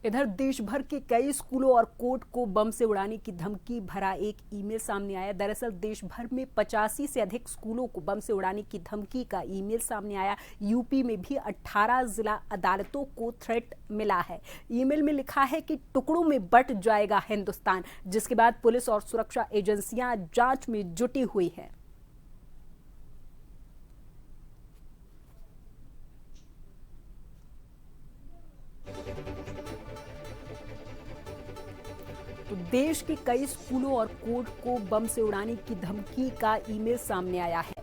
इधर देश भर के कई स्कूलों और कोर्ट को बम से उड़ाने की धमकी भरा एक ईमेल सामने आया। दरअसल देश भर में 85 से अधिक स्कूलों को बम से उड़ाने की धमकी का ईमेल सामने आया। यूपी में भी 18 जिला अदालतों को थ्रेट मिला है। ईमेल में लिखा है कि टुकड़ों में बंट जाएगा हिंदुस्तान, जिसके बाद पुलिस और सुरक्षा एजेंसियां जांच में जुटी हुई हैं। तो देश के कई स्कूलों और कोर्ट को बम से उड़ाने की धमकी का ईमेल सामने आया है।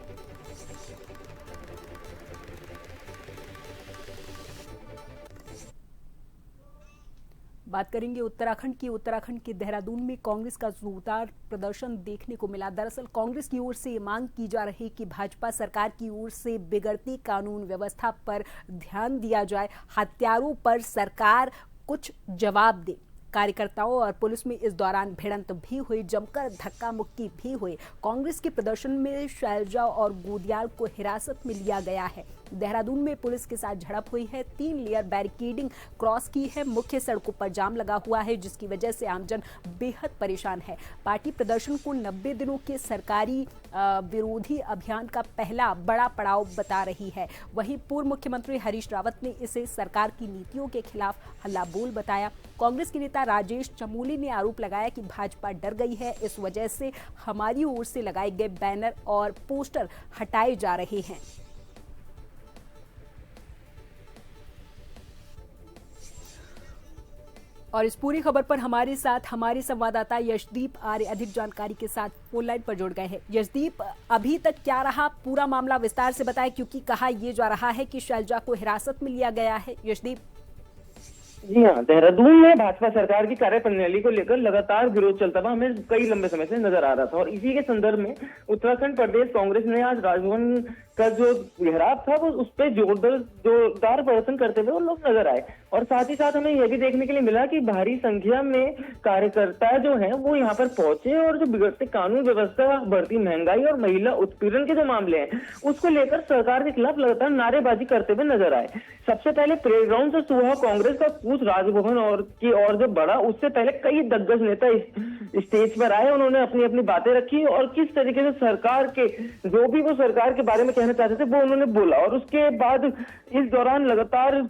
बात करेंगे उत्तराखंड की। उत्तराखंड के देहरादून में कांग्रेस का जोरदार प्रदर्शन देखने को मिला। दरअसल कांग्रेस की ओर से ये मांग की जा रही कि भाजपा सरकार की ओर से बिगड़ती कानून व्यवस्था पर ध्यान दिया जाए, हत्यारों पर सरकार कुछ जवाब दे। कार्यकर्ताओं और पुलिस में इस दौरान भिड़ंत भी हुई, जमकर धक्का मुक्की भी हुई। कांग्रेस के प्रदर्शन में शैलजा और गोदियाल को हिरासत में लिया गया है। देहरादून में पुलिस के साथ झड़प हुई है। 3 लेयर बैरिकेडिंग क्रॉस की है। मुख्य सड़कों पर जाम लगा हुआ है, जिसकी वजह से आमजन बेहद परेशान है। पार्टी प्रदर्शन को 90 दिनों के सरकारी विरोधी अभियान का पहला बड़ा पड़ाव बता रही है। वहीं पूर्व मुख्यमंत्री हरीश रावत ने इसे सरकार की नीतियों के खिलाफ हल्ला बोल बताया। कांग्रेस के नेता राजेश चमोली ने आरोप लगाया कि भाजपा डर गई है, इस वजह से हमारी ओर से लगाए गए बैनर और पोस्टर हटाए जा रहे हैं। और इस पूरी खबर पर हमारे साथ हमारे संवाददाता यशदीप आर्य अधिक जानकारी के साथ फोन लाइन पर जुड़ गए हैं। यशदीप, अभी तक क्या रहा पूरा मामला, विस्तार से बताएं, क्योंकि कहा यह जा रहा है कि शैलजा को हिरासत में लिया गया है। यशदीप। जी हाँ, देहरादून में भाजपा सरकार की कार्यप्रणाली को लेकर लगातार विरोध चलता हुआ हमें कई लंबे समय से नजर आ रहा था और इसी के संदर्भ में उत्तराखंड प्रदेश कांग्रेस ने आज राजभवन का जो घेराव था वो उस पर जोरदार प्रदर्शन करते हुए वो लोग नजर आए। और साथ ही साथ हमें यह भी देखने के लिए मिला कि भारी संख्या में कार्यकर्ता जो हैं वो यहाँ पर पहुंचे और जो बिगड़ते कानून व्यवस्था, बढ़ती महंगाई और महिला उत्पीड़न के जो मामले हैं उसको लेकर सरकार के खिलाफ लगातार नारेबाजी करते हुए नजर आए। सबसे पहले प्ले ग्राउंड से सुबह कांग्रेस का कूच राजभवन की ओर जो बढ़ा, उससे पहले कई दिग्गज नेता स्टेज पर आए। उन्होंने अपनी अपनी बातें रखी और किस तरीके से सरकार के जो भी वो सरकार के बारे में कहना चाहते थे वो उन्होंने बोला। और उसके बाद इस दौरान लगातार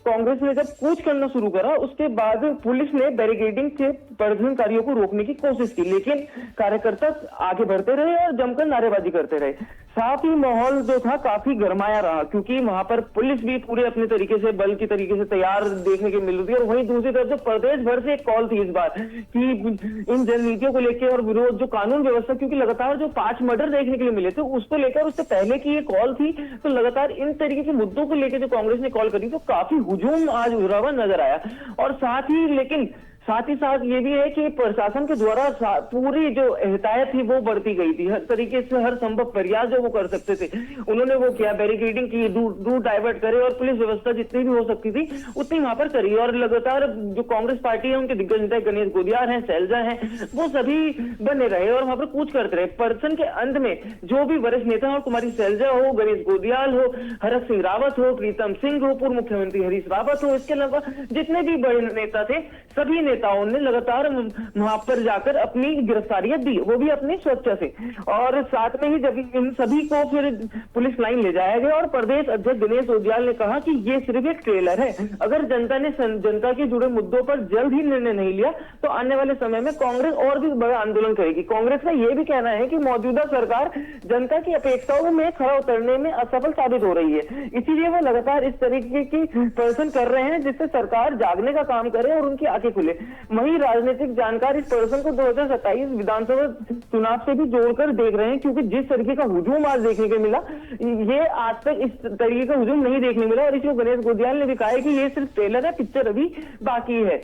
कांग्रेस ने जब कूच करना शुरू करा, उसके बाद पुलिस ने बैरिकेडिंग से प्रदर्शनकारियों को रोकने की कोशिश की, लेकिन कार्यकर्ता आगे बढ़ते रहे और जमकर नारेबाजी करते रहे। साथ ही माहौल जो था काफी गरमाया रहा, क्योंकि वहां पर पुलिस भी पूरे अपने तरीके से बल की तरीके से तैयार देखने को मिल रही है। और वहीं दूसरी तरफ जो प्रदेश भर से एक कॉल थी इस बार कि इन जननीतियों को लेकर और विरोध जो कानून व्यवस्था, क्योंकि लगातार जो 5 मर्डर देखने के लिए मिले थे उसको लेकर उससे पहले की ये कॉल थी, तो लगातार इन तरीके के मुद्दों को लेकर जो कांग्रेस ने कॉल करी तो काफी हुजूम आज उभरा हुआ नजर आया। और साथ ही साथ ये भी है कि प्रशासन के द्वारा पूरी जो एहतियात थी वो बढ़ती गई थी। हर तरीके से हर संभव प्रयास जो वो कर सकते थे उन्होंने वो किया, बैरिकेडिंग की, रूट डाइवर्ट करे और पुलिस व्यवस्था जितनी भी हो सकती थी उतनी वहां पर करी। और लगातार जो कांग्रेस पार्टी है उनके दिग्गज नेता गणेश गोदियाल हैं, शैलजा हैं, वो सभी बने रहे और वहां पर कूच करते रहे। प्रदर्शन के अंत में जो भी वरिष्ठ नेता हो, कुमारी शैलजा हो, गणेश गोदियाल हो, हरक सिंह रावत हो, प्रीतम सिंह हो, पूर्व मुख्यमंत्री हरीश रावत हो, इसके अलावा जितने भी बड़े नेता थे सभी नेताओं ने लगातार वहां पर जाकर अपनी गिरफ्तारियां दी, वो भी अपनी स्वेच्छा से। और साथ में ही जब इन सभी को फिर पुलिस लाइन ले जाया गया और प्रदेश अध्यक्ष गणेश गोदियाल ने कहा कि ये सिर्फ एक ट्रेलर है, अगर जनता के जुड़े मुद्दों पर जल्द ही निर्णय नहीं लिया तो आने वाले समय में कांग्रेस और भी बड़ा आंदोलन करेगी। कांग्रेस का यह भी कहना है कि मौजूदा सरकार जनता की अपेक्षाओं में खरा उतरने में असफल साबित हो रही है, इसीलिए वो लगातार इस तरीके की प्रदर्शन कर रहे हैं जिससे सरकार जागने का काम करे और उनकी आंखें खुले। वहीं राजनीतिक जानकार इस प्रदर्शन को 2027 विधानसभा चुनाव से भी जोड़कर देख रहे हैं, क्योंकि जिस तरीके का हुजूम आज देखने को मिला ये आज तक इस तरीके का हुजूम नहीं देखने मिला। और इसको गणेश गोदियाल ने भी कहा है कि ये सिर्फ ट्रेलर है, पिक्चर अभी बाकी है।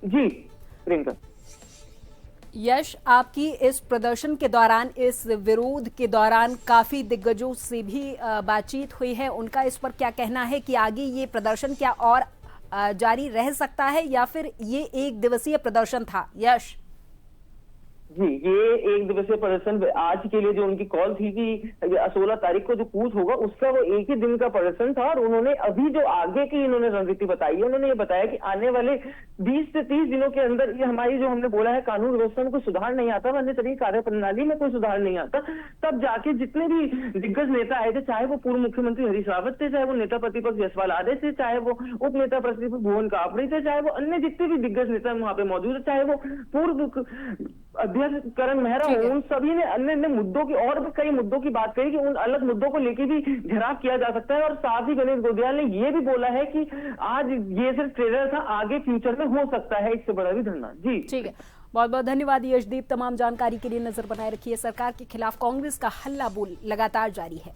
जी प्रियंका। यश, आपकी इस प्रदर्शन के दौरान, इस विरोध के दौरान काफी दिग्गजों से भी बातचीत हुई है, उनका इस पर क्या कहना है कि आगे ये प्रदर्शन क्या और जारी रह सकता है या फिर ये एक दिवसीय प्रदर्शन था? यश। जी, ये एक दिवसीय प्रदर्शन आज के लिए जो उनकी कॉल थी कि 16 तारीख को जो कूच होगा उसका वो एक ही दिन का प्रदर्शन था। और उन्होंने अभी जो आगे की इन्होंने रणनीति बताई है, उन्होंने ये बताया कि आने वाले 20 से 30 दिनों के अंदर ये हमारी जो हमने बोला है कानून व्यवस्था में कोई सुधार नहीं आता, अन्य तरीके कार्य प्रणाली में कोई सुधार नहीं आता, तब जाके जितने भी दिग्गज नेता आए थे, चाहे वो पूर्व मुख्यमंत्री हरीश रावत थे, चाहे वो नेता प्रतिपक्ष जयसवाल आर्य थे, चाहे वो उप नेता प्रतिपक्ष भुवन कापड़ी थे, चाहे वो अन्य जितने भी दिग्गज नेता वहां पे मौजूद है, चाहे वो पूर्व अध्यक्ष करण मेहरा हो, उन सभी ने अन्य मुद्दों की और भी कई मुद्दों की बात कही कि उन अलग मुद्दों को लेकर भी घेराव किया जा सकता है। और साथ ही गणेश गोंदियाल ने ये भी बोला है कि आज ये सिर्फ ट्रेलर था, आगे फ्यूचर में हो सकता है इससे बड़ा भी धरना। जी ठीक है, बहुत बहुत धन्यवाद यशदीप। तमाम जानकारी के लिए नजर बनाए रखिए। सरकार के खिलाफ कांग्रेस का हल्ला बोल लगातार जारी है।